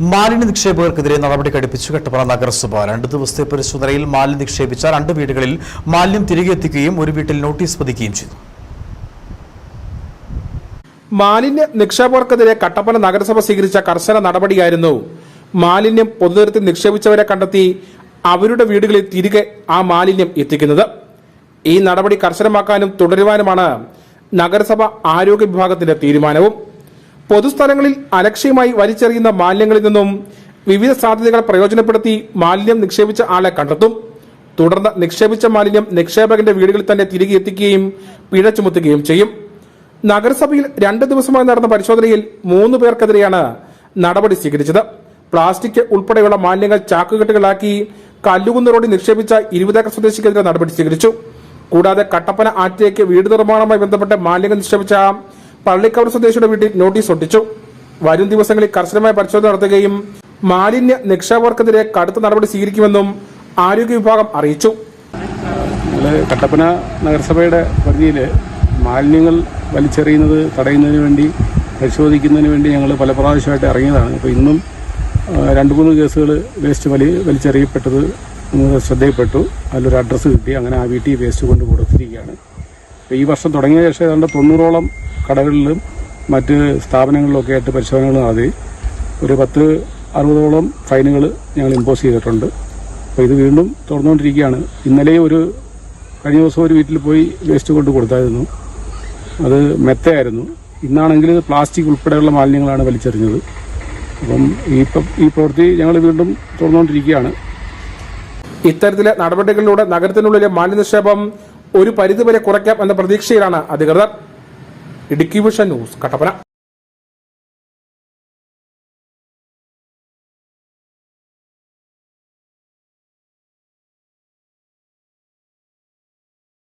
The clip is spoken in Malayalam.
മാലിന്യ നിക്ഷേപകർക്കെതിരെ നടപടി ഘടിപ്പിച്ചു കട്ടപ്പന നഗരസഭ 2 ദിവസത്തെ പരിശോധനയിൽ മാലിന്യം നിക്ഷേപിച്ച 2 വീടുകളിൽ മാലിന്യം തിരികെ എത്തിക്കുകയും ഒരു വീട്ടിൽ നോട്ടീസ് പതിക്കുകയും ചെയ്തു. മാലിന്യ നിക്ഷേപകർക്കെതിരെ കട്ടപ്പന നഗരസഭ സ്വീകരിച്ച കർശന നടപടിയായിരുന്നു മാലിന്യം പൊതുനിരത്തിൽ നിക്ഷേപിച്ചവരെ കണ്ടെത്തി അവരുടെ വീടുകളിൽ തിരികെ ആ മാലിന്യം എത്തിക്കുന്നത്. ഈ നടപടി കർശനമാക്കാനും തുടരുവാനുമാണ് നഗരസഭ ആരോഗ്യ വിഭാഗത്തിന്റെ തീരുമാനവും. പൊതുസ്ഥലങ്ങളിൽ അലക്ഷ്യമായി വലിച്ചെറിയുന്ന മാലിന്യങ്ങളിൽ നിന്നും വിവിധ സാധ്യതകൾ പ്രയോജനപ്പെടുത്തി മാലിന്യം നിക്ഷേപിച്ച ആളെ കണ്ടെത്തും. തുടർന്ന് നിക്ഷേപിച്ച മാലിന്യം നിക്ഷേപകന്റെ വീടുകളിൽ തന്നെ തിരികെ എത്തിക്കുകയും പിഴ ചുമത്തുകയും ചെയ്യും. നഗരസഭയിൽ 2 ദിവസമായി നടന്ന പരിശോധനയിൽ 3 പേർക്കെതിരെയാണ് നടപടി സ്വീകരിച്ചത്. പ്ലാസ്റ്റിക് ഉൾപ്പെടെയുള്ള മാലിന്യങ്ങൾ ചാക്കുകെട്ടുകളാക്കി കല്ലുകുന്ന് റോഡിൽ നിക്ഷേപിച്ച 20 ഏക്കർ സ്വദേശിക്കെതിരെ നടപടി സ്വീകരിച്ചു. കൂടാതെ കട്ടപ്പന ആറ്റിലേക്ക് വീട് നിർമ്മാണവുമായി ബന്ധപ്പെട്ട് മാലിന്യം നിക്ഷേപിച്ച പള്ളിക്കവർ സ്വദേശിയുടെ വീട്ടിൽ നോട്ടീസ് ഒട്ടിച്ചു. വരും ദിവസങ്ങളിൽ കർശനമായ പരിശോധന നടത്തുകയും മാലിന്യ നിക്ഷേപകർക്കെതിരെ കടുത്ത നടപടി സ്വീകരിക്കുമെന്നും ആരോഗ്യ വിഭാഗം അറിയിച്ചു. കട്ടപ്പന നഗരസഭയുടെ പരിധിയിൽ മാലിന്യങ്ങൾ വലിച്ചെറിയുന്നത് തടയുന്നതിന് വേണ്ടി പരിശോധിക്കുന്നതിന് വേണ്ടി ഞങ്ങൾ പല പ്രാവശ്യമായിട്ട് ഇറങ്ങിയതാണ്. ഇപ്പോൾ ഇന്നും 2-3 കേസുകൾ വേസ്റ്റ് വലിച്ചെറിയപ്പെട്ടത് ശ്രദ്ധയിൽപ്പെട്ടു. അതിലൊരു അഡ്രസ്സ് കിട്ടി. അങ്ങനെ ആ വീട്ടിൽ വേസ്റ്റ് കൊണ്ട് കൊടുത്തിരിക്കുകയാണ്. അപ്പോൾ ഈ വർഷം തുടങ്ങിയ ശേഷം ഏതാണ്ട് 90ഓളം കടകളിലും മറ്റ് സ്ഥാപനങ്ങളിലൊക്കെ ആയിട്ട് പരിശോധനകൾ നടത്തി ഒരു 10-60ഓളം ഫൈനുകൾ ഞങ്ങൾ ഇമ്പോസ് ചെയ്തിട്ടുണ്ട്. അപ്പോൾ ഇത് വീണ്ടും തുറന്നുകൊണ്ടിരിക്കുകയാണ്. ഇന്നലെയും കഴിഞ്ഞ ദിവസം ഒരു വീട്ടിൽ പോയി വേസ്റ്റ് കൊണ്ട് കൊടുത്തായിരുന്നു. അത് മെത്തയായിരുന്നു. ഇന്നാണെങ്കിൽ പ്ലാസ്റ്റിക് ഉൾപ്പെടെയുള്ള മാലിന്യങ്ങളാണ് വലിച്ചെറിഞ്ഞത്. അപ്പം ഈ പ്രവൃത്തി ഞങ്ങൾ വീണ്ടും തുറന്നുകൊണ്ടിരിക്കുകയാണ്. ഇത്തരത്തിലെ നടപടികളിലൂടെ നഗരത്തിനുള്ളിലെ മാലിന്യ നിക്ഷേപം ഒരു പരിധിവരെ കുറയ്ക്കാം എന്ന പ്രതീക്ഷയിലാണ് അധികൃതർ. Idukki vision news, Kattappana.